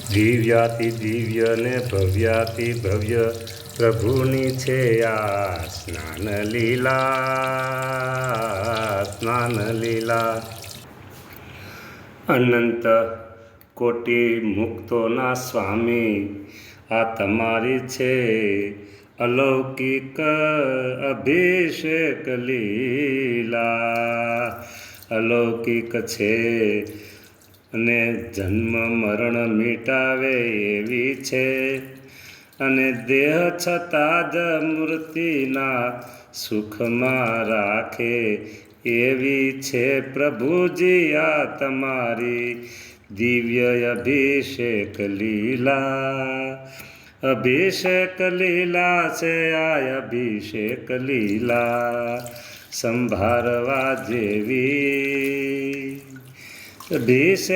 દિવ્યાતિ દિવ્ય ને ભવ્યાતિ ભવ્ય પ્રભુની છે આ સ્નાન લીલા અનંત કોટી મુક્તોના સ્વામી આ તમારી છે અલૌકિક અભિષેક લીલા અલૌકિક છે અને જન્મ મરણ મિટાવે એવી છે અને દેહ છતાં જ મૂર્તિના સુખમાં રાખે એવી છે પ્રભુજી આ તમારી દિવ્ય અભિષેક લીલા છે આ અભિષેક લીલા સંભાળવા જેવી અભિષેક